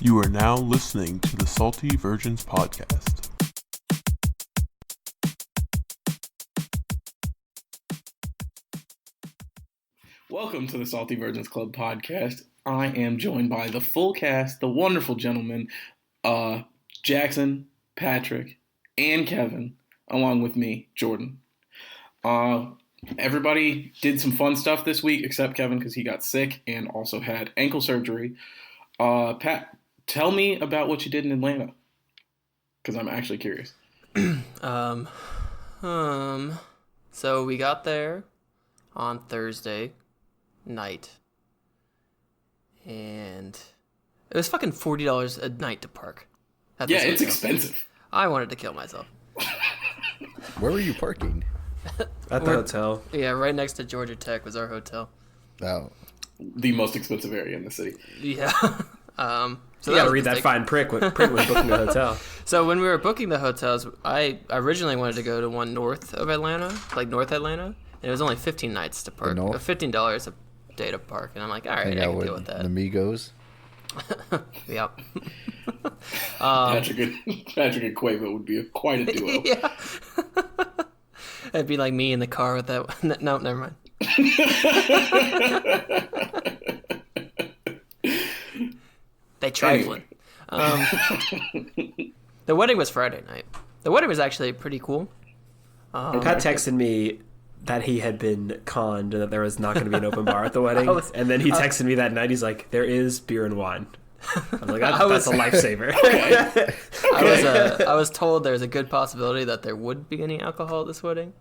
You are now listening to the Salty Virgins Podcast. Welcome to the Salty Virgins Club podcast. I am joined by the full cast, the wonderful gentlemen, Jackson, Patrick, and Kevin, along with me, Jordan. Everybody did some fun stuff this week, except Kevin because he got sick and also had ankle surgery. Pat, tell me about what you did in Atlanta, because I'm actually curious. So we got there on Thursday night, and it was fucking $40 a night to park. Yeah, it's expensive. I wanted to kill myself. Where were you parking? At the hotel. Yeah, right next to Georgia Tech was our hotel. Oh. The most expensive area in the city. Yeah. So you gotta read that fine print when booking a hotel. So when we were booking the hotels, I originally wanted to go to one north of Atlanta, like North Atlanta, and it was only 15 nights to park, $15 a day to park, and I'm like, all right, I can deal with that. The Migos. Yep. Patrick and Quavo would be quite a duo. Yeah. It'd be like me in the car with that. No, never mind. They trifling. The wedding was Friday night. The wedding was actually pretty cool. Pat texted me that he had been conned and that there was not going to be an open bar at the wedding. And then he texted me that night. He's like, there is beer and wine. I was like, that's a lifesaver. Okay. I was told there's a good possibility that there would be any alcohol at this wedding,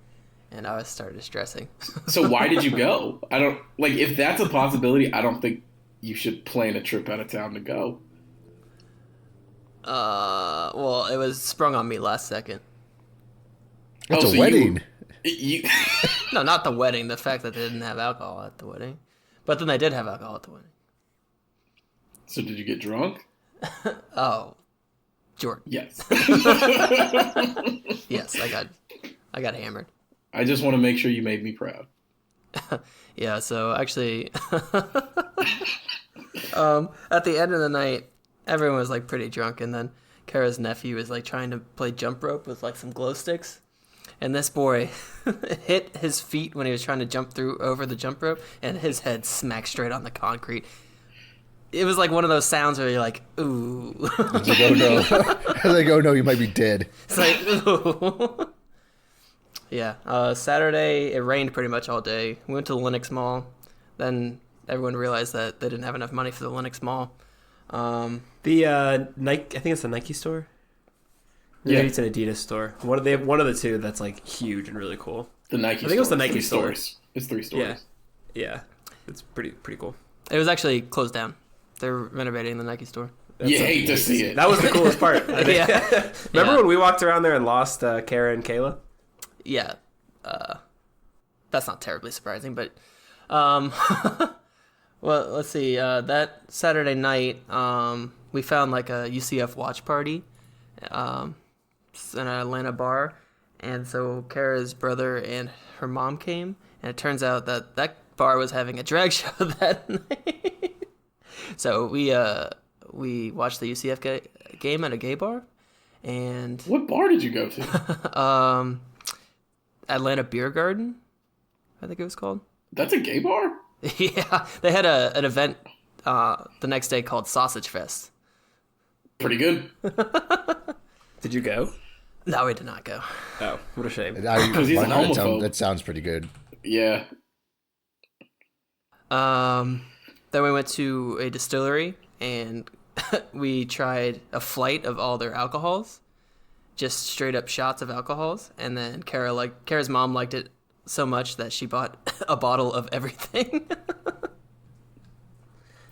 and I started stressing. So why did you go? If that's a possibility, I don't think you should plan a trip out of town to go. Well, it was sprung on me last second. It's a wedding. No, not the wedding. The fact that they didn't have alcohol at the wedding. But then they did have alcohol at the wedding. So did you get drunk? Oh, Jordan. Yes. Yes, I got hammered. I just want to make sure you made me proud. Yeah, so actually, at the end of the night, everyone was like pretty drunk, and then Kara's nephew was like trying to play jump rope with like some glow sticks, and this boy hit his feet when he was trying to jump over the jump rope, and his head smacked straight on the concrete. It was like one of those sounds where you're like, ooh. It's like, oh no. It's like, oh no, you might be dead. It's like, ooh. Yeah, Saturday, it rained pretty much all day. We went to the Lenox Mall. Then everyone realized that they didn't have enough money for the Lenox Mall. The Nike, I think it's the Nike store. Yeah, maybe it's an Adidas store. One of the two that's like huge and really cool. The Nike. I think it was the Nike store. It's 3 stores. Yeah, it's pretty cool. It was actually closed down. They're renovating the Nike store. You hate to see it. That was the coolest part. Yeah. Remember when we walked around there and lost Kara and Kayla? Yeah. That's not terribly surprising, but well, let's see. That Saturday night, we found like a UCF watch party in an Atlanta bar, and so Kara's brother and her mom came, and it turns out that bar was having a drag show that night. So we watched the UCF game at a gay bar, and What bar did you go to? Atlanta Beer Garden, I think it was called. That's a gay bar? Yeah, they had an event the next day called Sausage Fest. Pretty good. Did you go? No, we did not go. Oh, what a shame. Because he's a homophobe. That sounds pretty good. Yeah. Then we went to a distillery and we tried a flight of all their alcohols, just straight up shots of alcohols. And then Kara's mom liked it so much that she bought a bottle of everything.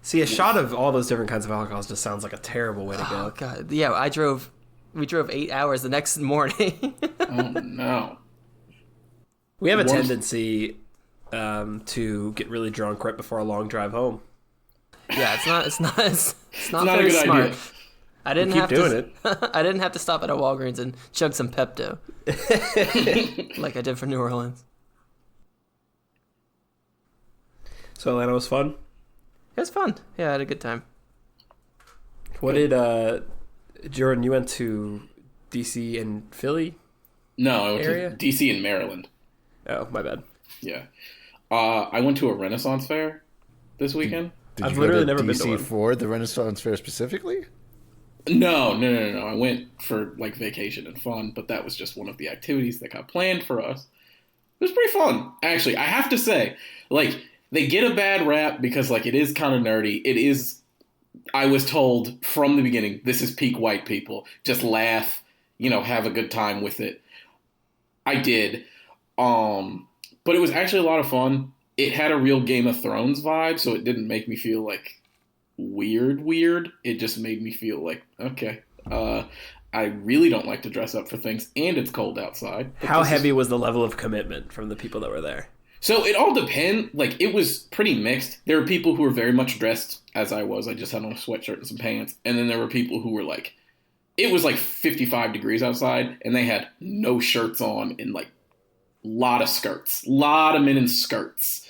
See, a shot of all those different kinds of alcohols just sounds like a terrible way to go. Oh God, yeah, we drove 8 hours the next morning. Oh no. We have a tendency to get really drunk right before a long drive home. Yeah, it's not not a very good smart. idea. I didn't Keep have doing to. it. I didn't have to stop at a Walgreens and chug some Pepto, like I did for New Orleans. So Atlanta was fun? It was fun. Yeah, I had a good time. What did Jordan? You went to DC and Philly? No, I went area? to DC and Maryland. Oh, my bad. Yeah. I went to a Renaissance fair this weekend. Did I've you go literally to never been to DC one. for the Renaissance Fair specifically? No. I went for like vacation and fun, but that was just one of the activities that got planned for us. It was pretty fun, actually. I have to say, like, they get a bad rap because, like, it is kind of nerdy. It is, I was told from the beginning, this is peak white people. Just laugh, have a good time with it. I did. But it was actually a lot of fun. It had a real Game of Thrones vibe, so it didn't make me feel, like, weird. It just made me feel like, okay, I really don't like to dress up for things, and it's cold outside. How heavy was the level of commitment from the people that were there? So it all depends. Like, it was pretty mixed. There were people who were very much dressed as I was. I just had on a sweatshirt and some pants. And then there were people who were like, it was like 55 degrees outside, and they had no shirts on and like a lot of skirts. A lot of men in skirts.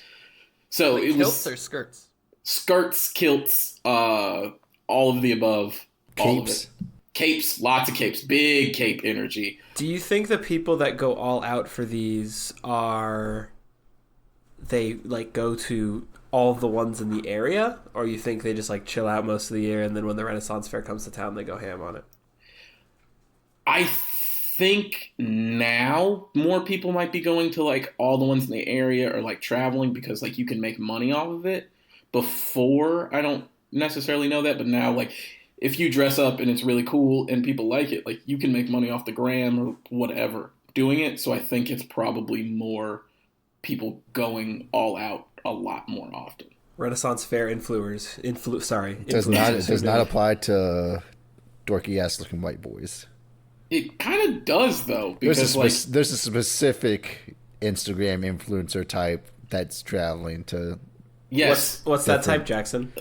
So Like it kilts was or skirts? skirts, kilts, all of the above. All of Capes. it. Capes, lots of capes, big cape energy. Do you think the people that go all out for these they like go to all of the ones in the area, or you think they just like chill out most of the year and then when the Renaissance Fair comes to town they go ham on it? I think now more people might be going to like all the ones in the area or like traveling because like you can make money off of it. Before, I don't necessarily know that, but now like if you dress up and it's really cool and people like it, like you can make money off the gram or whatever doing it. So I think it's probably more people going all out a lot more often. Renaissance Fair Does influencers not apply to dorky ass looking white boys. It kind of does though, because There's a specific Instagram influencer type that's traveling to yes, What's that type, Jackson?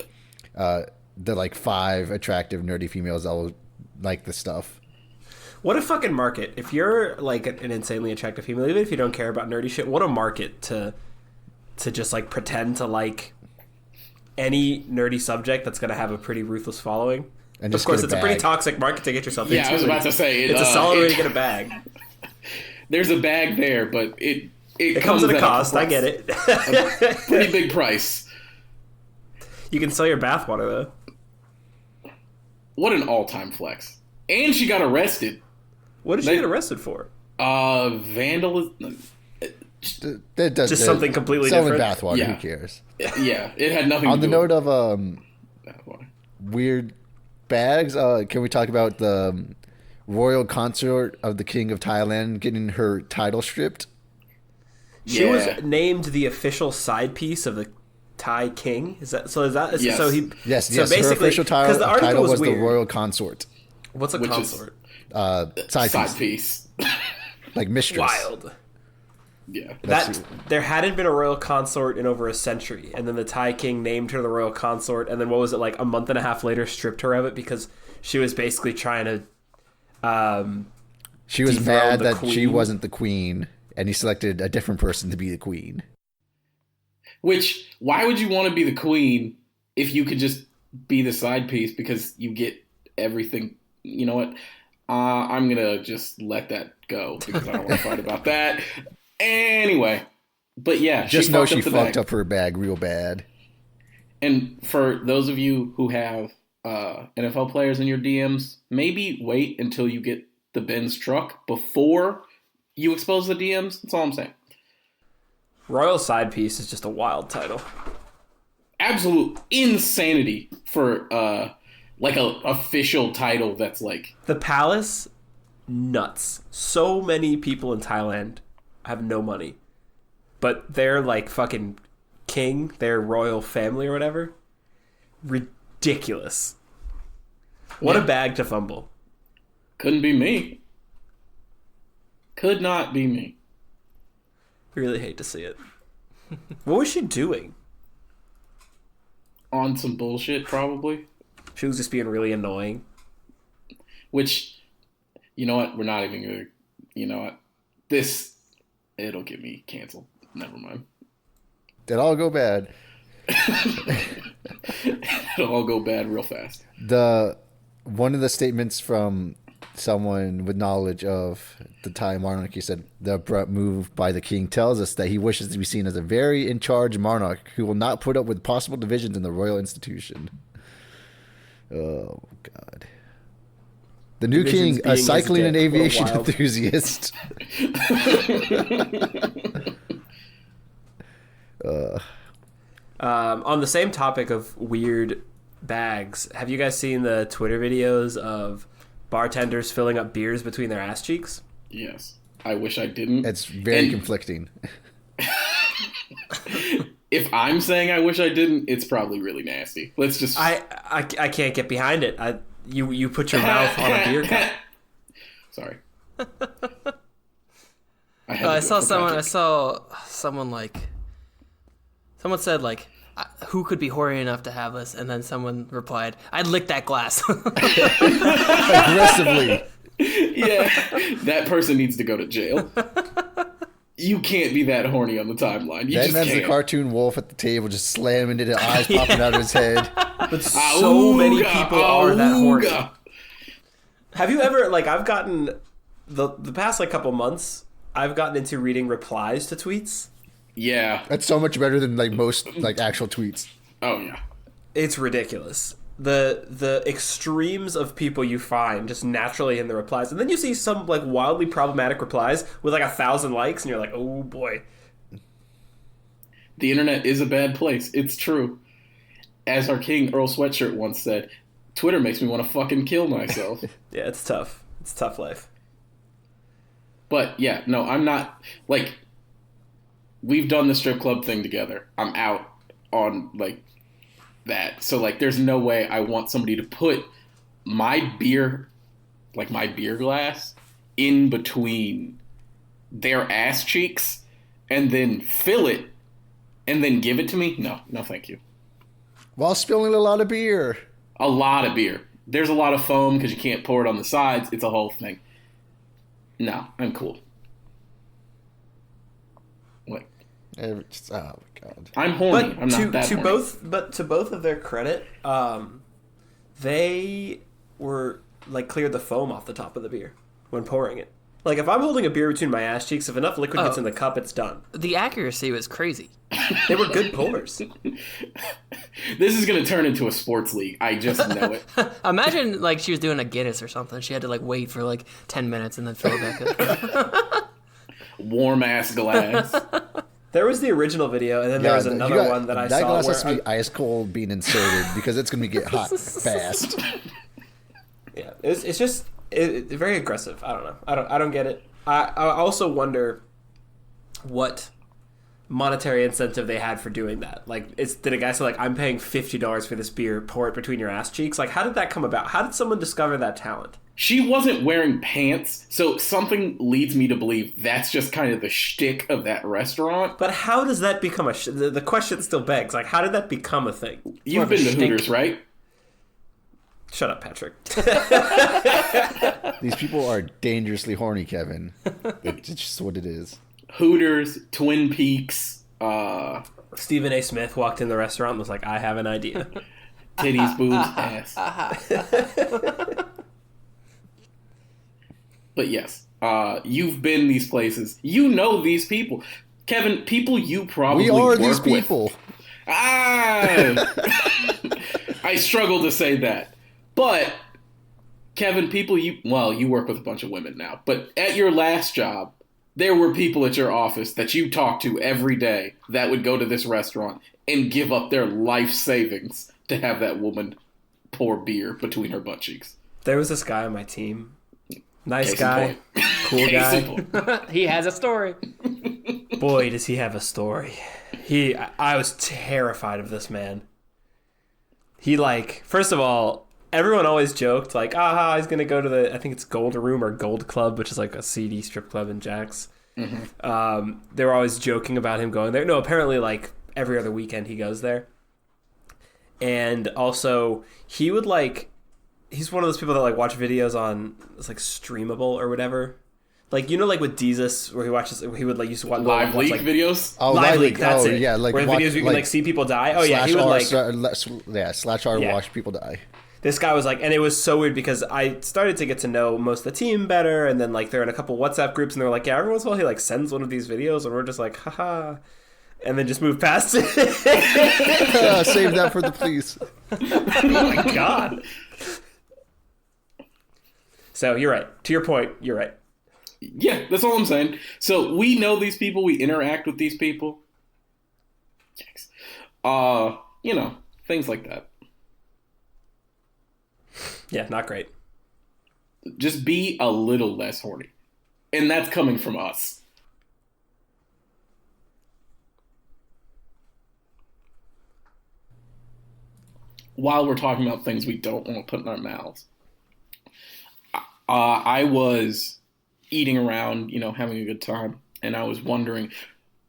the like 5 attractive nerdy females that will like the stuff. What a fucking market. If you're like an insanely attractive female, even if you don't care about nerdy shit, what a market to just like pretend to like any nerdy subject that's going to have a pretty ruthless following. And Of just course, get it's a pretty toxic market to get yourself into. Yeah, I was about to say it's a solid way to get a bag. There's a bag there, but it comes at a a cost. I price. get it. Pretty big price. You can sell your bathwater though. What an all-time flex. And she got arrested. What did she get arrested for? Vandalism. Just something completely selling different? bathwater. Yeah. Who cares? Yeah, it had nothing On to the do note of with bathwater. weird bags, can we talk about the royal consort of the King of Thailand getting her title stripped? She was Yeah. named the official side piece of the Thai king. Is that so? Yes. So he? Yes, So yes. Her basically, official 'cause the article title was was the weird. royal consort, What's a Which is- consort? side Side piece, piece. like mistress. Wild. Yeah. That's- There hadn't been a royal consort in over a century, and then the Thai king named her the royal consort, and then what was it like a month and a half later stripped her of it because she was basically trying to. She was dethrone mad the that she queen. wasn't the queen, and he selected a different person to be the queen. Which, why would you want to be the queen if you could just be the side piece because you get everything? You know what? I'm going to just let that go because I don't want to fight about that. Anyway. But yeah, Just know she the fucked bag. up her bag real bad. And for those of you who have NFL players in your DMs, maybe wait until you get the Benz truck before you expose the DMs. That's all I'm saying. Royal side piece is just a wild title. Absolute insanity for like a official title that's like The palace, nuts. So many people in Thailand have no money, but they're like fucking king, their royal family or whatever. Ridiculous. What Yeah. a bag to fumble. couldn't be me. Could not be me. Really hate to see it. What was she doing? On some bullshit, probably. She was just being really annoying. Which, you know what? We're not even gonna. You know what? It'll get me canceled. Never mind. Did all go bad. It'll all go bad real fast. The one of the statements from someone with knowledge of the Thai monarchy said the abrupt move by the king tells us that he wishes to be seen as a very in charge monarch who will not put up with possible divisions in the royal institution. Oh God. The new Divisions king, being a his cycling and dick. What a aviation wild- enthusiast. On the same topic of weird bags, have you guys seen the Twitter videos of bartenders filling up beers between their ass cheeks? Yes. I wish I didn't. It's very And conflicting. if I'm saying I wish I didn't, it's probably really nasty. Let's just. I can't get behind it. You put your mouth on a beer cup. Sorry. I saw someone like. Someone said like, "Who could be horny enough to have us?" And then someone replied, "I'd lick that glass." Aggressively. Yeah, that person needs to go to jail. You can't be that horny on the timeline. You That just man's the can't. cartoon wolf at the table, just slamming into the eyes popping out of his head. But so many people are that horny. Auga. Have you ever like? I've gotten the past like couple months. I've gotten into reading replies to tweets. Yeah. That's so much better than like most like actual tweets. Oh yeah. It's ridiculous. The extremes of people you find just naturally in the replies, and then you see some like wildly problematic replies with like 1,000 likes, and you're like, oh boy. The internet is a bad place. It's true. As our king Earl Sweatshirt once said, Twitter makes me want to fucking kill myself. Yeah, it's tough. It's a tough life. But yeah, no, I'm not like we've done the strip club thing together. I'm out on like that. So like there's no way I want somebody to put my beer glass in between their ass cheeks and then fill it and then give it to me. No, thank you. While spilling a lot of beer. A lot of beer. There's a lot of foam because you can't pour it on the sides. It's a whole thing. No, I'm cool. What? Oh my God. I'm horny. I'm not that to horny. to both of their credit, they were like cleared the foam off the top of the beer when pouring it. Like if I'm holding a beer between my ass cheeks, if enough liquid gets in the cup, it's done. The accuracy was crazy. They were good pours. This is going to turn into a sports league. I just know it. Imagine like she was doing a Guinness or something. She had to like wait for like 10 minutes and then fill it back up. Warm ass glass. There was the original video, and then there was another one that I saw. That glass where has to be ice cold being inserted because it's going to get hot fast. yeah, it's just very aggressive. I don't know. I don't get it. I also wonder what monetary incentive they had for doing that. Like, did a guy say like, I'm paying $50 for this beer, pour it between your ass cheeks? Like, how did that come about? How did someone discover that talent? She wasn't wearing pants, so something leads me to believe that's just kind of the shtick of that restaurant. But how does that become the question still begs, like, how did that become a thing? You've been to Hooters, right? Shut up, Patrick. These people are dangerously horny, Kevin. It's just what it is. Hooters, Twin Peaks, Stephen A. Smith walked in the restaurant and was like, I have an idea. titties, boobs, ass. But yes, you've been these places. You know these people. Kevin, people you probably We are work these with. people. I struggle to say that. But, Kevin, people you work with a bunch of women now. But at your last job, there were people at your office that you talked to every day that would go to this restaurant and give up their life savings to have that woman pour beer between her butt cheeks. There was this guy on my team. Nice Case in guy. point. Cool Case guy. in point. He has a story. Boy, does he have a story. I was terrified of this man. He, like, first of all, everyone always joked, like, he's going to go to I think it's Gold Room or Gold Club, which is like a seedy strip club in Jax. Mm-hmm. They were always joking about him going there. No, apparently, like, every other weekend he goes there. And also, he would, like, he's one of those people that, like, watch videos on, it's like, Streamable or whatever. Like, you know, like with Jesus, where he would, like, used to watch Live leak like, videos? Oh, Live Leak, that's it. Yeah, like where watch, videos you can, like, see people die. Oh, yeah, he would, like... /r Yeah. watch people die. this guy was like, and it was so weird because I started to get to know most of the team better, and then like they're in a couple WhatsApp groups, and they're like, yeah, every once in a while he like sends one of these videos, and we're just like, haha, and then just move past it. Save that for the police. Oh my god. So you're right. To your point, you're right. Yeah, that's all I'm saying. So we know these people, we interact with these people. Yikes. You know, things like that. Yeah, not great. Just be a little less horny. And that's coming from us. While we're talking about things we don't want to put in our mouths. I was eating around, you know, having a good time. And I was wondering,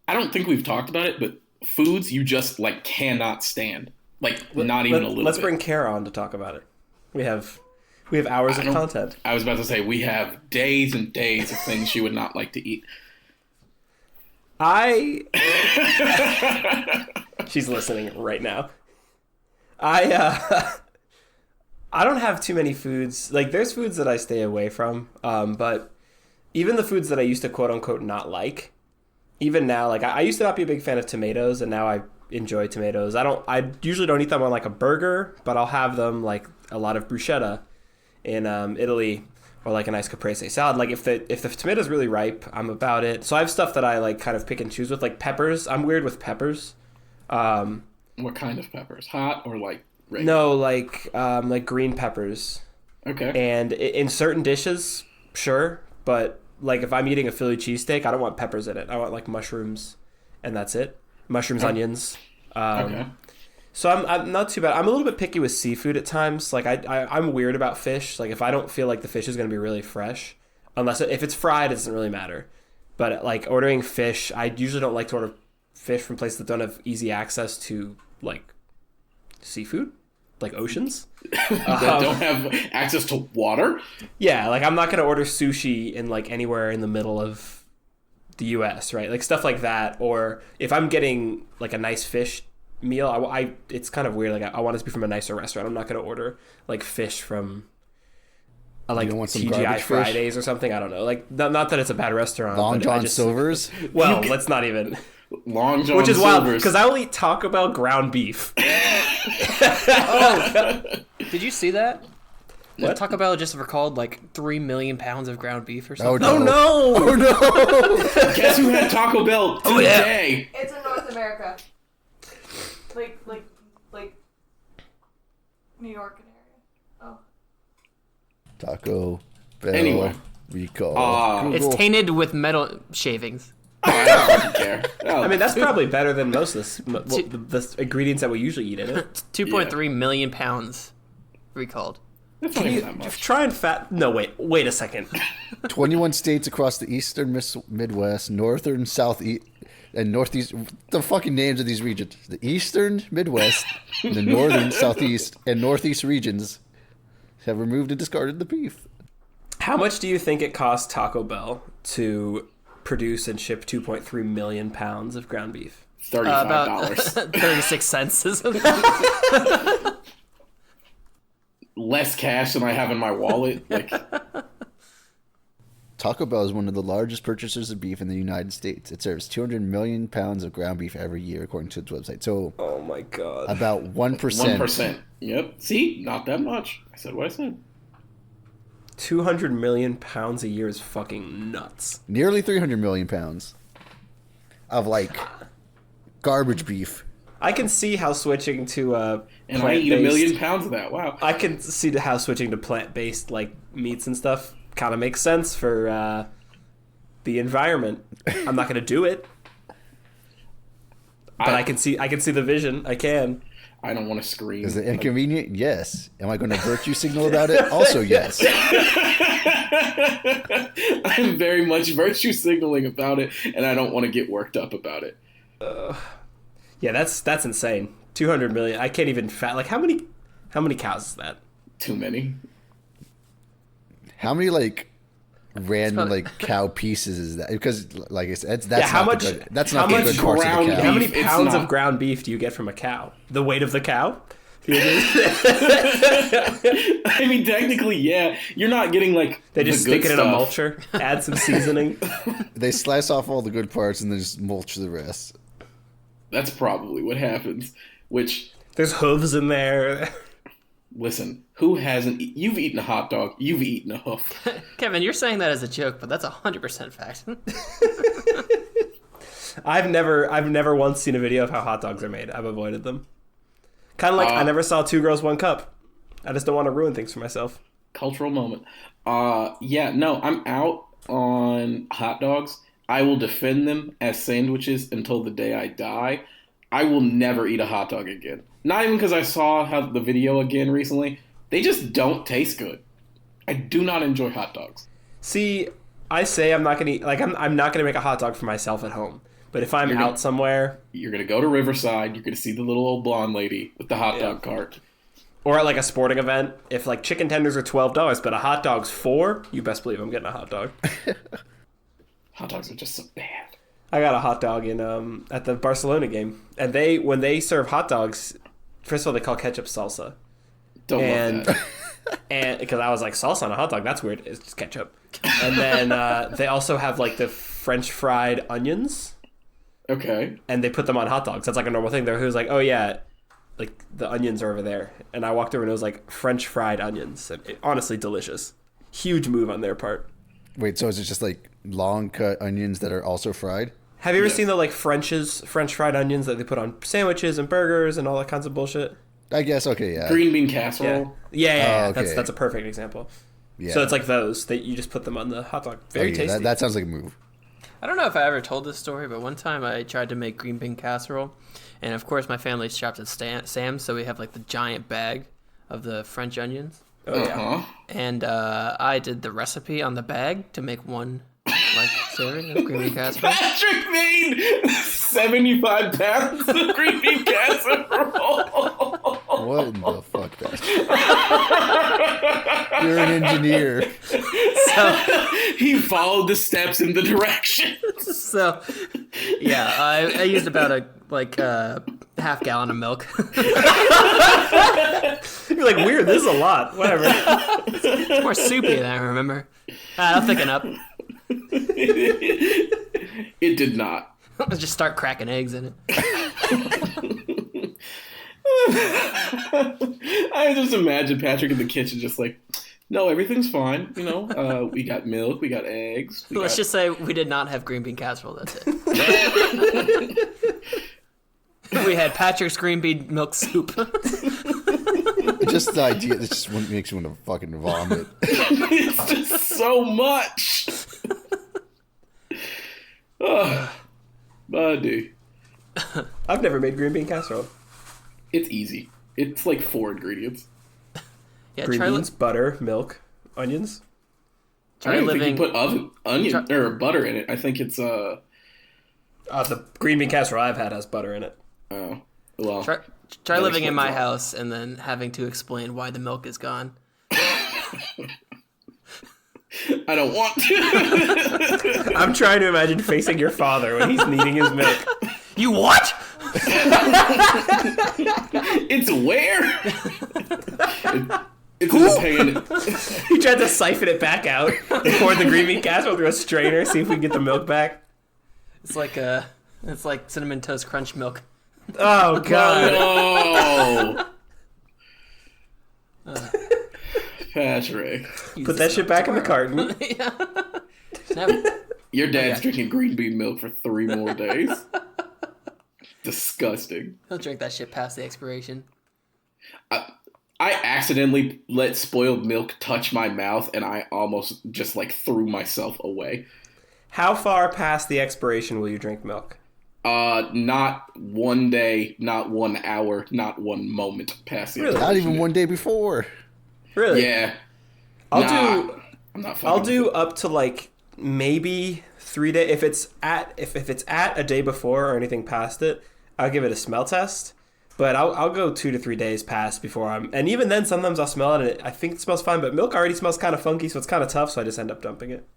I don't think we've talked about it, but foods you just, like, cannot stand. Like, not even a little bit. Let's bring Kara on to talk about it. We have hours of content. I was about to say, we have days and days of things she would not like to eat. She's listening right now. I don't have too many foods. Like, there's foods that I stay away from, but even the foods that I used to quote-unquote not like, even now, like, I used to not be a big fan of tomatoes, and now I enjoy tomatoes. I usually don't eat them on, like, a burger, but I'll have them, like, a lot of bruschetta in Italy, or, like, a nice caprese salad. Like, if the tomato's really ripe, I'm about it. So I have stuff that I, like, kind of pick and choose with, like peppers. I'm weird with peppers. What kind of peppers? Hot or, like, regular? No, like green peppers. Okay. And in certain dishes, sure, but like if I'm eating a Philly cheesesteak, I don't want peppers in it. I want like mushrooms, and that's it. Mushrooms, onions. Okay. So I'm not too bad. I'm a little bit picky with seafood at times. Like I'm weird about fish. Like if I don't feel like the fish is going to be really fresh, unless if it's fried, it doesn't really matter. But like ordering fish, I usually don't like to order fish from places that don't have easy access to like seafood, like oceans. That don't have access to water? Yeah, like I'm not going to order sushi in like anywhere in the middle of the US, right? Like stuff like that. Or if I'm getting like a nice fish meal, I it's kind of weird. Like I want it to be from a nicer restaurant. I'm not going to order like fish from like don't want some TGI garbage Fridays or something. I don't know. Like not that it's a bad restaurant. Long but John Silver's. Well, let's not even. Long John Which is wild Silver's. because I will eat Taco Bell ground beef. Did you see that? What? Taco Bell just recalled like 3 million pounds of ground beef or something. Oh no! Oh no! Guess who had Taco Bell today? It's in North America. Like New York and area. Oh. Taco Bell. Anyway. Recall. It's Google. tainted with metal shavings. I don't fucking care. I mean, that's probably better than most of the ingredients that we usually eat in it. 2.3 million pounds recalled. That's not even that much. Try and No, wait a second. 21 states across the eastern Midwest, northern, southeast, and northeast. The fucking names of these regions: the eastern Midwest, the northern, southeast, and northeast regions have removed and discarded the beef. How much do you think it cost Taco Bell to produce and ship 2.3 million pounds of ground beef? $35. About 36 cents. Isn't it? Less cash than I have in my wallet. Like, Taco Bell is one of the largest purchasers of beef in the United States. It serves 200 million pounds of ground beef every year, according to its website. So Oh my god. about 1%. 1%. Yep. See? Not that much. I said what I said. 200 million pounds a year is fucking nuts. Nearly 300 million pounds of like garbage beef. I can see how switching to And I eat a million pounds of that. Wow. I can see how switching to plant-based like meats and stuff kind of makes sense for the environment. I'm not going to do it, but I can see the vision. I can. I don't want to scream. Is it inconvenient? Yes. Am I going to virtue signal about it? Also, yes. I'm very much virtue signaling about it, and I don't want to get worked up about it. Yeah, that's insane. 200 million. I can't even like how many cows is that? Too many. How many like random funny. like cow pieces is that? Because like I said, that's how not much- the good, that's how not the much good parts of ground the cow. How many Beef, it's pounds not. of ground beef do you get from a cow? The weight of the cow? I mean, technically, yeah. You're not getting like They just the good stick it in a stuff. mulcher, add some seasoning. They slice off all the good parts and then just mulch the rest. That's probably what happens. Which, There's hooves in there. listen, who hasn't? You've eaten a hot dog. You've eaten a hoof. Kevin, you're saying that as a joke, but that's 100% fact. I've never once seen a video of how hot dogs are made. I've avoided them. Kind of like I never saw Two Girls, One Cup. I just don't want to ruin things for myself. Cultural moment. Yeah, no, I'm out on hot dogs. I will defend them as sandwiches until the day I die. I will never eat a hot dog again. Not even because I saw the video again recently. They just don't taste good. I do not enjoy hot dogs. See, I say I'm not gonna eat, like I'm not gonna make a hot dog for myself at home. But if I'm out somewhere, You're going to go to Riverside. You're going to see the little old blonde lady with the hot dog cart. or at like a sporting event, if like chicken tenders are $12, but a hot dog's $4, you best believe I'm getting a hot dog. Hot dogs are just so bad. I got a hot dog in at the Barcelona game, and when they serve hot dogs, first of all they call ketchup salsa, Don't and love that. and because I was like salsa on a hot dog, that's weird. It's just ketchup. And then they also have like the French fried onions, Okay. and they put them on hot dogs. That's like a normal thing. There, who's like, oh yeah, like the onions are over there, and I walked over and it was like French fried onions. And honestly, delicious. Huge move on their part. Wait, so is it just like long cut onions that are also fried? Have you ever seen the like French fried onions that they put on sandwiches and burgers and all that kinds of bullshit? I guess, okay, yeah. Green bean Yeah, casserole. yeah. Oh, okay. That's a perfect example. Yeah. So it's like those that you just put them on the hot dog. Very Okay, tasty. that sounds like a move. I don't know if I ever told this story, but one time I tried to make green bean casserole, and of course my family shops at Sam's, so we have like the giant bag of the French onions, Oh yeah. Uh-huh. and I did the recipe on the bag to make one like serving of green bean casserole. Patrick made 75 pounds of green bean casserole. What in the fuck, that? You're an engineer. He followed the steps in the directions. So yeah, I used about a half gallon of milk. You're like, weird. This is a lot. Whatever. It's more soupy than I remember. I'll thicken up. It did not. Let's just start cracking eggs in it. I just imagine Patrick in the kitchen just like, no, everything's fine. You know, we got milk, we got eggs. Let's just say we did not have green bean casserole. That's it. We had Patrick's green bean milk soup. Just the idea, that just makes you want to fucking vomit. It's just so much. Oh, buddy. I've never made green bean casserole. It's easy. It's like 4 ingredients. Yeah, Green try, beans, butter, milk, onions. I try don't living. think you put onion or butter in it. I think it's The green bean casserole I've had has butter in it. well. Try That living in my explains a lot. house and then having to explain why the milk is gone. I don't want to. I'm trying to imagine facing your father when he's needing his milk. You what? It's where? It's in the pan. He tried to siphon it back out and poured the green bean casserole through a strainer, see if we can get the milk back. It's like cinnamon toast crunch milk. Oh god. Oh. Patrick. Put that shit back in the carton. Never. Your dad's drinking green bean milk for 3 more days. Disgusting. He'll drink that shit past the expiration. I accidentally let spoiled milk touch my mouth, and I almost just like threw myself away. How far past the expiration will you drink milk? Not 1 day, not 1 hour, not 1 moment past the Really? Not even one day before. Really? Yeah. I'll Nah, do I'm not fucking I'll do up to like maybe 3 days. If it's at a day before or anything past it, I'll give it a smell test. But I'll go 2 to 3 days past before and even then sometimes I'll smell it and I think it smells fine, but milk already smells kind of funky, so it's kind of tough, so I just end up dumping it.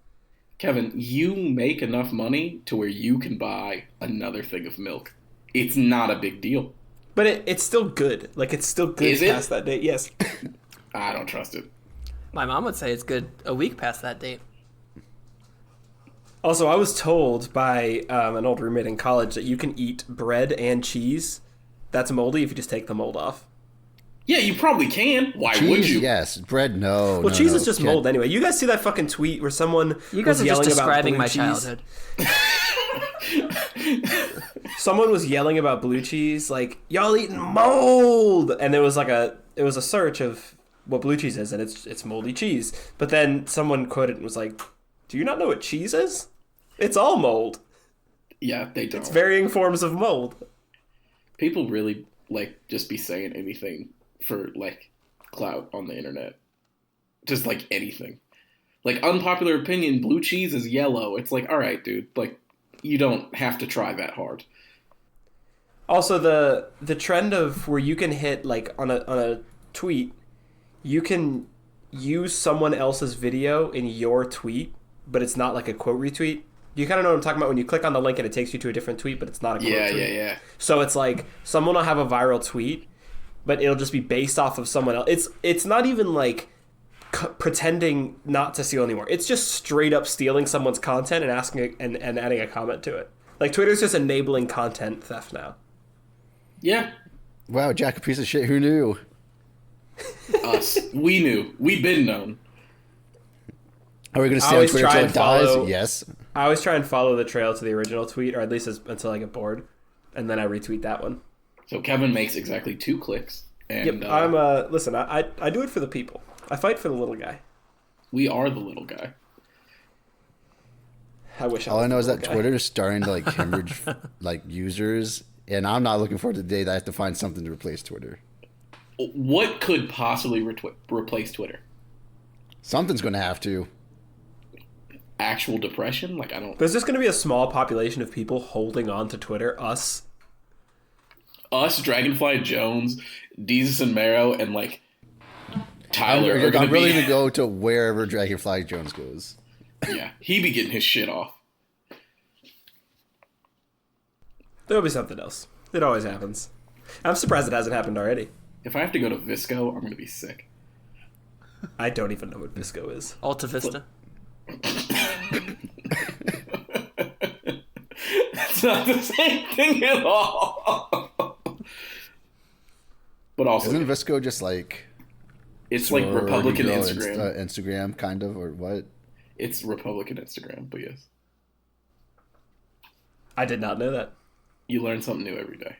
Kevin, you make enough money to where you can buy another thing of milk. It's not a big deal. But it's still good. Like, it's still good Is it? past that date. Yes. I don't trust it. My mom would say it's good a week past that date. Also, I was told by an old roommate in college that you can eat bread and cheese that's moldy if you just take the mold off. Yeah, you probably can. Why Cheese, would you? yes. Bread, no. Well, no, cheese no, is just can't. mold anyway. You guys see that fucking tweet where someone You guys was are just yelling about describing blue my cheese? childhood. Someone was yelling about blue cheese, like, y'all eating mold, and it was a search of what blue cheese is, and it's moldy cheese. But then someone quoted and was like, "Do you not know what cheese is? It's all mold. Yeah, they don't. It's varying forms of mold." People really like just be saying anything for like clout on the internet. Just like anything. Like unpopular opinion, blue cheese is yellow. It's like, all right, dude, like you don't have to try that hard. Also, the trend of where you can hit like on a tweet, you can use someone else's video in your tweet, but it's not like a quote retweet. You kind of know what I'm talking about when you click on the link and it takes you to a different tweet, but it's not a quote tweet. Yeah. So it's like someone will have a viral tweet, but it'll just be based off of someone else. It's not even like pretending not to steal anymore. It's just straight up stealing someone's content and asking and adding a comment to it. Like Twitter's just enabling content theft now. Yeah. Wow, Jack, a piece of shit. Who knew? Us. We knew. We've been known. Are we going to I stay on always Twitter try until it and follow- dies? Yes. I always try and follow the trail to the original tweet, or at least until I get bored, and then I retweet that one. So Kevin makes exactly 2 clicks. And Yep, listen, I do it for the people. I fight for the little guy. we are the little guy. I wish All was I know the is that little guy. Twitter is starting to like hemorrhage like users, and I'm not looking forward to the day that I have to find something to replace Twitter. What could possibly replace Twitter? Something's going to have to. Actual depression? Like, I don't... There's just going to be a small population of people holding on to Twitter, us. Us, Dragonfly Jones, Deezus and Marrow, and, like, Tyler are I'm going to really be... going to go to wherever Dragonfly Jones goes. Yeah, he be getting his shit off. There'll be something else. It always happens. I'm surprised it hasn't happened already. If I have to go to Visco, I'm going to be sick. I don't even know what Visco is. Alta Vista. It's not the same thing at all. But also, Isn't Visco just like it's like sorority Republican girl Instagram. Instagram kind of, or what? It's Republican Instagram, but yes. I did not know that. You learn something new every day.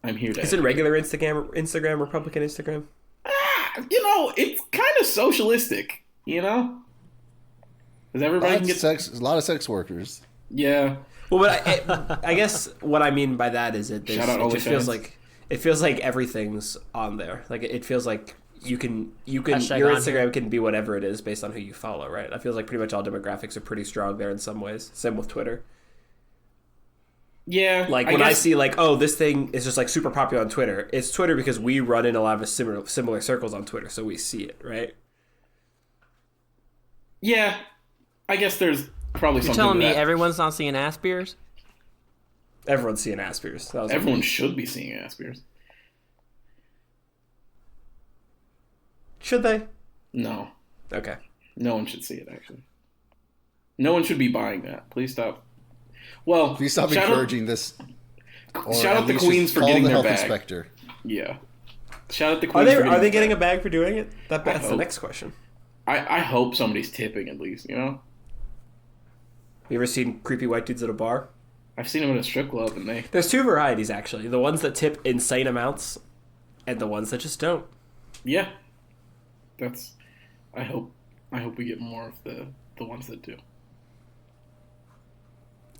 I'm here to... Is it regular Instagram, Republican Instagram? You know, it's kind of socialistic, you know? Because everybody can get... A lot of sex workers. Yeah. Well, but I guess what I mean by that is it Shout out just feels OnlyFans. like everything's on there. Like it feels like you can Hashtag your on Instagram can be whatever it is based on who you follow, right? I feel like pretty much all demographics are pretty strong there in some ways. Same with Twitter. Yeah. Like when I see like, oh, this thing is just like super popular on Twitter, it's Twitter because we run in a lot of similar circles on Twitter, so we see it, right? Yeah. I guess there's probably You're something telling to me that. everyone's not seeing ass beers? Everyone's seeing Aspers. That was Everyone should be seeing Aspers. Should they? No. Okay. No one should see it, actually. No one should be buying that. Please stop. Well, Please stop shout encouraging this. Or shout at out the least queens just for call getting the their health bag. inspector. Yeah. Shout out the Are queens they for are they getting their a bag for doing it? That's the hope. next question. I hope somebody's tipping at least, you know? You ever seen creepy white dudes at a bar? I've seen them at a strip club and they... There's 2 varieties actually. The ones that tip insane amounts and the ones that just don't. Yeah. That's... I hope we get more of the ones that do.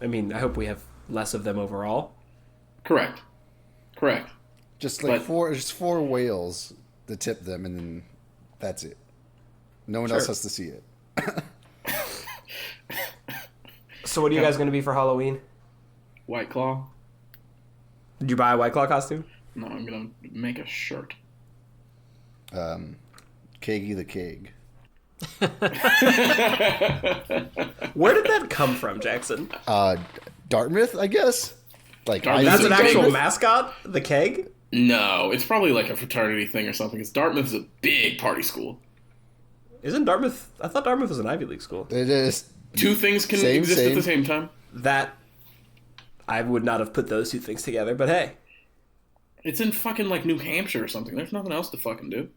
I mean, I hope we have less of them overall. Correct. Just like But- just 4 whales to tip them, and then that's it. No one else Sure. has to see it. So what are you guys going to be for Halloween? White Claw? Did you buy a White Claw costume? No, I'm gonna make a shirt. Keggy the Keg. Where did that come from, Jackson? Dartmouth, I guess. Like Dartmouth That's is an a actual keg. mascot? The keg? No, it's probably like a fraternity thing or something. Because Dartmouth is a big party school. Isn't Dartmouth? I thought Dartmouth was an Ivy League school. It is. Two things can Same, exist at same. the same time. That I would not have put those two things together, but hey. It's in fucking like New Hampshire or something. There's nothing else to fucking do.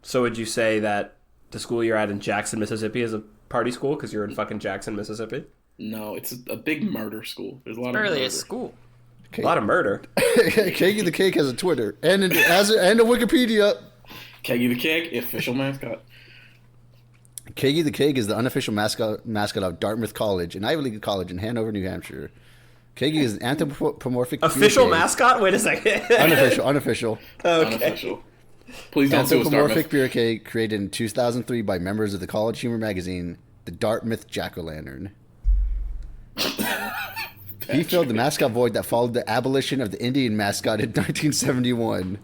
So would you say that the school you're at in Jackson, Mississippi is a party school because you're in fucking Jackson, Mississippi? No, it's a big murder school. There's a lot of Barely murder. a school. A lot of murder. Keggy the Cake has a Twitter and a Wikipedia. Keggy the Keg, official mascot. Keggy the Cake is the unofficial mascot of Dartmouth College, an Ivy League college in Hanover, New Hampshire. Keggy is an anthropomorphic Official beer cake. mascot? Wait a second. Unofficial. Okay. Unofficial. Please don't sue us, Anthropomorphic Dartmouth. beer cake created in 2003 by members of the college humor magazine, the Dartmouth Jack-O-Lantern. He filled the mascot void that followed the abolition of the Indian mascot in 1971.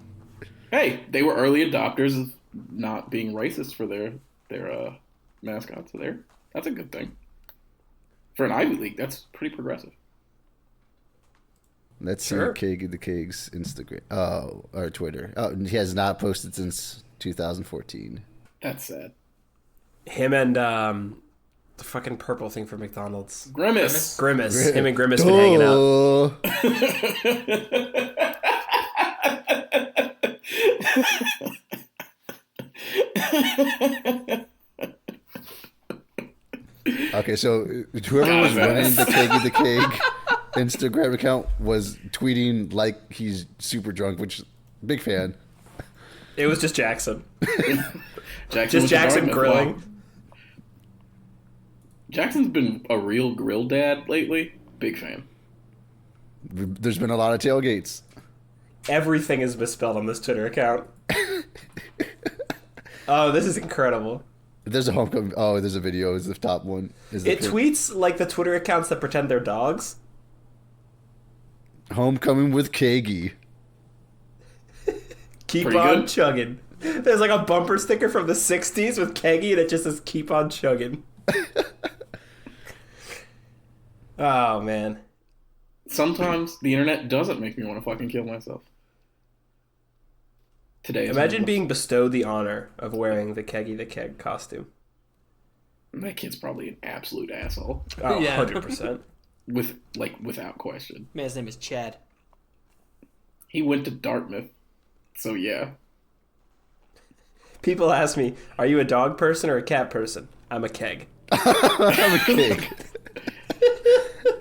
Hey, they were early adopters of not being racist for their mascots. So that's a good thing. For an Ivy League, that's pretty progressive. Let's Sure. see Keggy the Cake's Instagram. Or Twitter. Oh, he has not posted since 2014. That's sad. Him and the fucking purple thing from McDonald's. Grimace. Grimace. Him and Grimace been hanging out. Okay, so whoever was running the Keggy the Cake Instagram account was tweeting like he's super drunk, which big fan. It was just Jackson. Jackson Just Jackson grilling. Wow. Jackson's been a real grill dad lately. Big fan. There's been a lot of tailgates. Everything is misspelled on this Twitter account. Oh, this is incredible. There's a homecoming. Oh, there's a video. Is the top one? Is the It tweets like the Twitter accounts that pretend they're dogs. homecoming with Keggy. Keep Pretty on good. chugging. There's like a bumper sticker from the 60s with Keggy and it just says keep on chugging. Oh, man. Sometimes the internet doesn't make me want to fucking kill myself. Today is Imagine one of being bestowed the honor of wearing the Keggy the Keg costume. those. That kid's probably an absolute asshole. Oh, Yeah. 100%. Without question. Man's name is Chad. He went to Dartmouth. So yeah. People ask me, are you a dog person or a cat person? I'm a keg. I'm a Keg.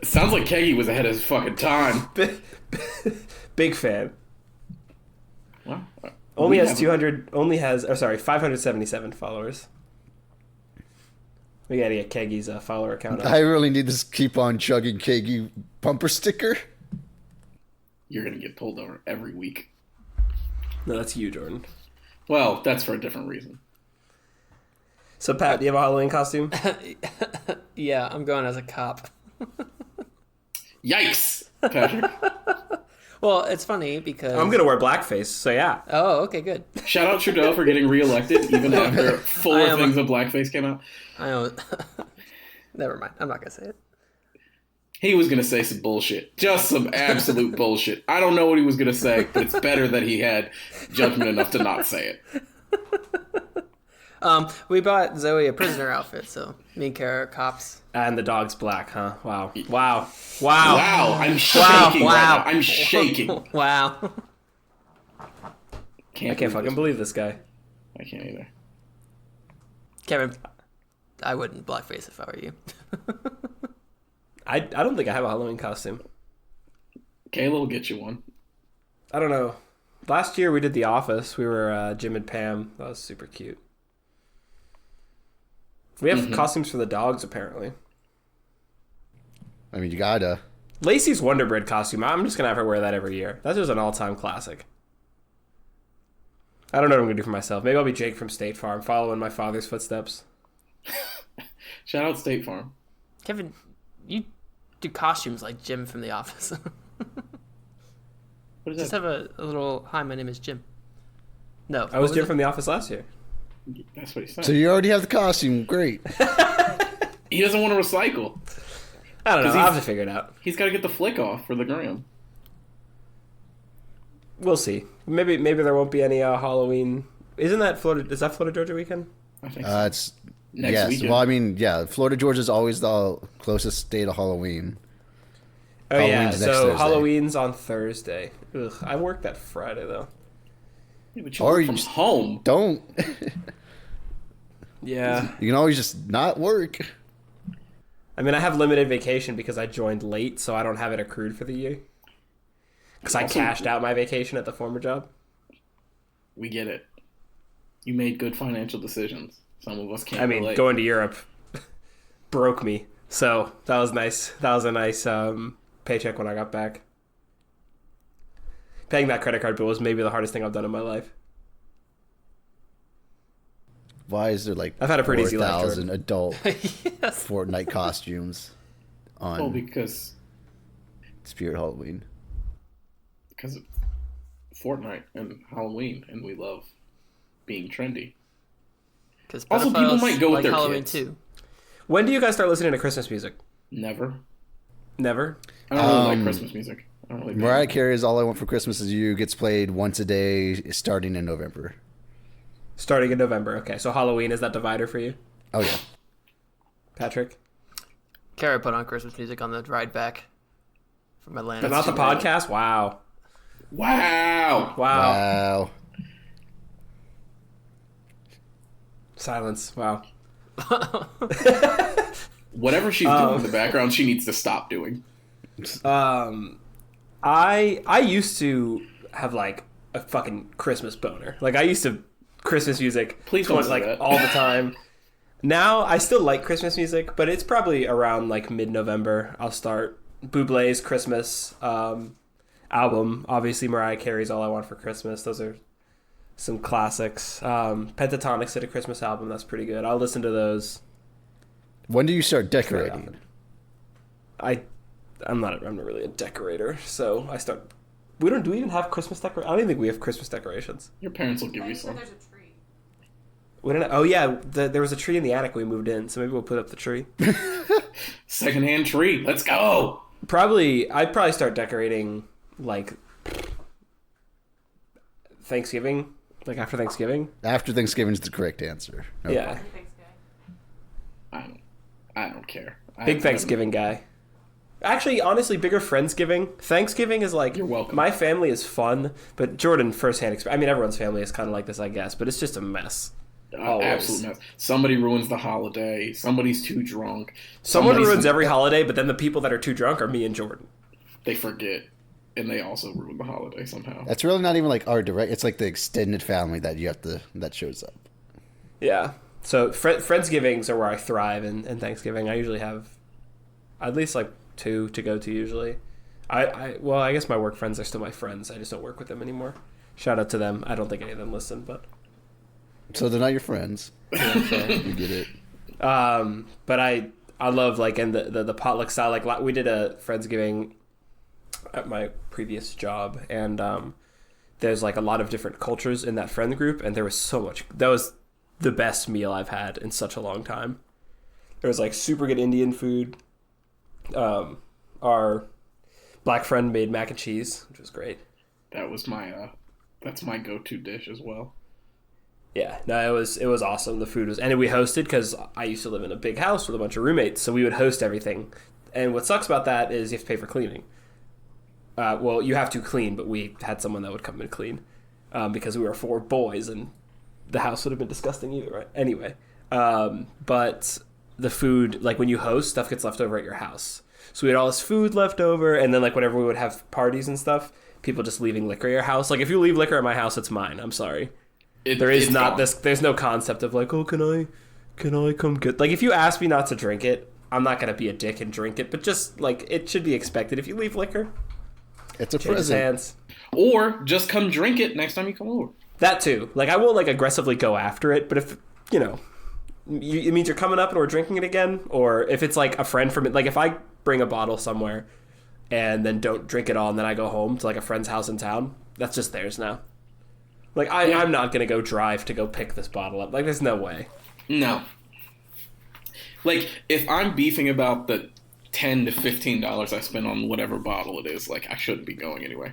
Sounds like Keggy was ahead of his fucking time. Big fan. Well, Only we has haven't- 577 followers. We gotta get Keggy's follower account up. I really need this keep on chugging Keggy bumper sticker. You're gonna get pulled over every week. No, that's you, Jordan. Well, that's for a different reason. So, Pat, do you have a Halloween costume? Yeah, I'm going as a cop. Yikes, Patrick. Well, it's funny because I'm gonna wear blackface, so yeah. Oh, okay, good. Shout out Trudeau for getting reelected even after four I am- things of blackface came out. I know. Never mind. I'm not gonna say it. He was gonna say some bullshit. Just some absolute bullshit. I don't know what he was gonna say, but it's better that he had judgment enough to not say it. We bought Zoe a prisoner outfit, so me and Kara are cops. And the dog's black, huh? Wow. Wow. Wow. Wow, I'm shaking wow. right now. I'm shaking. Wow. I can't fucking believe this guy. I can't either. Kevin, I wouldn't blackface if I were you. I don't think I have a Halloween costume. Kayla will get you one. I don't know. Last year we did The Office. We were Jim and Pam. That was super cute. We have costumes for the dogs, apparently. I mean, you gotta. Lacey's Wonder Bread costume. I'm just going to have her wear that every year. That's just an all-time classic. I don't know what I'm going to do for myself. Maybe I'll be Jake from State Farm, following my father's footsteps. Shout out State Farm. Kevin, you do costumes like Jim from The Office. What is Just that? have a little, hi, my name is Jim. No. I was Jim from The Office last year. That's what he said. So you already have the costume. Great. He doesn't want to recycle. I don't know. 'Cause I'll have he's- to figure it out. He's got to get the flick off for the gram. we'll see. Maybe there won't be any Halloween. Isn't that Florida? Is that Florida Georgia weekend? I think so. It's Next weekend. Well, I mean, yeah, Florida Georgia is always the closest state of Halloween. Oh yeah, Halloween's next so Thursday. Halloween's on Thursday. Ugh, I work that Friday though. Yeah, but you Or work you from just- home. Don't. Yeah. You can always just not work. I mean, I have limited vacation because I joined late, so I don't have it accrued for the year. Because I Also- cashed out my vacation at the former job. We get it. You made good financial decisions. Some of us can't. I mean, relate. going to Europe broke me. So that was nice. That was a nice paycheck when I got back. Paying that credit card bill was maybe the hardest thing I've done in my life. Why is there like I've had a pretty easy life, 4,000 adult Yes. Fortnite costumes on Well, because Spirit Halloween? of Fortnite and Halloween, and we love being trendy. Because Also, people might go with like their Halloween kids. too. When do you guys start listening to Christmas music? Never. Never? I don't really like Christmas music. I don't really. Mariah Carey's "All I Want for Christmas Is You" gets played once a day starting in November. Starting in November. Okay, so Halloween, is that divider for you? Oh yeah. Patrick? Kara put on Christmas music on the ride back from Atlanta. But not the too bad. podcast? Wow. Wow. Wow. Wow. Silence. Wow. Whatever she's doing in the background, she needs to stop doing. I used to have like a fucking Christmas boner. Like I used to Christmas music Please don't going, say like that. all the time. Now I still like Christmas music, but it's probably around like mid-November I'll start Bublé's Christmas album. Obviously Mariah Carey's "All I Want for Christmas." Those are some classics. Pentatonix did a Christmas album that's pretty good. I'll listen to those. When do you start very decorating? often. I'm not really a decorator, so I start. Do we even have Christmas decorations? I don't even think we have Christmas decorations. Your parents will give I you said some. there's a tree. We don't. Oh yeah, there was a tree in the attic when we moved in, so maybe we'll put up the tree. Secondhand tree. Let's go. I'd probably start decorating like Thanksgiving, like after Thanksgiving. After Thanksgiving is the correct answer. No. Yeah, Happy Thanksgiving. I don't care. big Thanksgiving guy. Actually, honestly, bigger Friendsgiving. Thanksgiving is like, You're welcome. my family is fun, but Jordan, firsthand experience. I mean, everyone's family is kind of like this, I guess, but it's just a mess. Always. Absolute mess. Somebody ruins the holiday. Somebody's too drunk. Someone Somebody's- ruins every holiday, but then the people that are too drunk are me and Jordan. They forget, and they also ruin the holiday somehow. That's really not even like our direct. It's like the extended family that shows up. Yeah. So Friendsgivings are where I thrive, and Thanksgiving I usually have at least like 2 to go to usually. Well, I guess my work friends are still my friends. I just don't work with them anymore. Shout out to them. I don't think any of them listen, but So they're not your friends. You get it. but I love like and the potluck style. Like we did a Friendsgiving at my previous job, and there's like a lot of different cultures in that friend group, and there was so much. That was the best meal I've had in such a long time. There was like super good Indian food. Our black friend made mac and cheese, which was great. That was my that's my go-to dish as well. Yeah, no, it was awesome. The food was, and we hosted because I used to live in a big house with a bunch of roommates, so we would host everything. And what sucks about that is you have to pay for cleaning. Well, you have to clean, but we had someone that would come and clean because we were 4 boys, and the house would have been disgusting either, right? Anyway, but the food, like when you host, stuff gets left over at your house. So we had all this food left over, and then like whenever we would have parties and stuff, people just leaving liquor at your house. Like if you leave liquor at my house, it's mine. I'm sorry. There is It's not gone. this. There's no concept of like, oh, can I come get? Like if you ask me not to drink it, I'm not gonna be a dick and drink it. But just like it should be expected. If you leave liquor, It's a change present. hands. Or just come drink it next time you come over. That too. Like I won't like aggressively go after it, but if it means you're coming up and we're drinking it again, or if it's like a friend from it, like if I bring a bottle somewhere and then don't drink it all, and then I go home to like a friend's house in town, that's just theirs now. Like I'm not gonna go drive to go pick this bottle up. Like there's no way. No. Like if I'm beefing about the $10 to $15 I spend on whatever bottle it is, like I shouldn't be going anyway.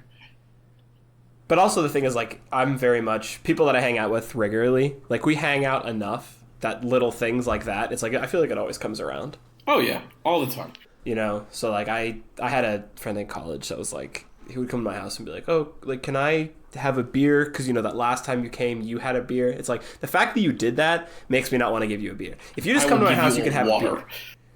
But also the thing is, like, I'm very much people that I hang out with regularly. Like, we hang out enough that little things like that. It's like I feel like it always comes around. Oh yeah, all the time. You know, so like I had a friend in college that was like, he would come to my house and be like, oh, like, can I have a beer? Because, you know, that last time you came, you had a beer. It's like, the fact that you did that makes me not want to give you a beer. If you just come to my house, you can have water. a beer.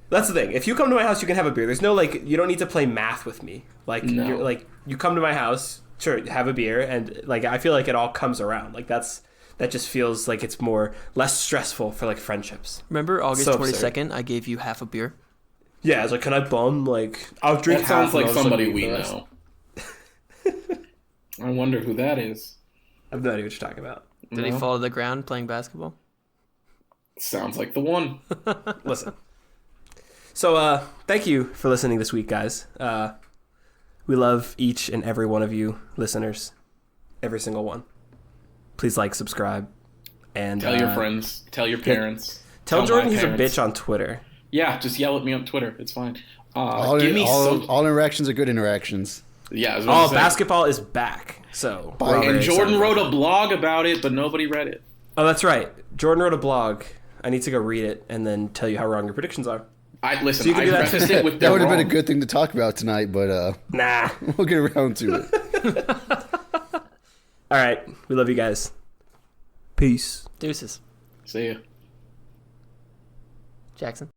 That's the thing. If you come to my house, you can have a beer. There's no, like, you don't need to play math with me. Like, No. you're, like, you come to my house, sure, have a beer, and, like, I feel like it all comes around. Like, that just feels like it's less stressful for, like, friendships. Remember August So 22nd? I gave you half a beer. Yeah, I was like, can I bum? Like, I'll drink That half. sounds like and I'll somebody send we you the rest. know. I wonder who that is. I have no idea what you're talking about. Did he fall to the ground playing basketball? Sounds like the one. Listen. So, thank you for listening this week, guys. We love each and every one of you listeners. Every single one. Please like, subscribe, and Tell your friends. Tell your parents. Tell my Jordan he's a parents. bitch on Twitter. Yeah, just yell at me on Twitter. It's fine. All interactions are good interactions. Yeah. I was about Oh, to say. basketball is back. So, Bye. we're And very Jordan excited wrote about a blog about it, but nobody read it. it. Oh, that's right. Jordan wrote a blog. I need to go read it and then tell you how wrong your predictions are. Listen. So you can I do that. prefaced it with That they're would have been a wrong. good thing to talk about tonight, but Nah. we'll get around to it. All right. We love you guys. Peace. Deuces. See ya. Jackson.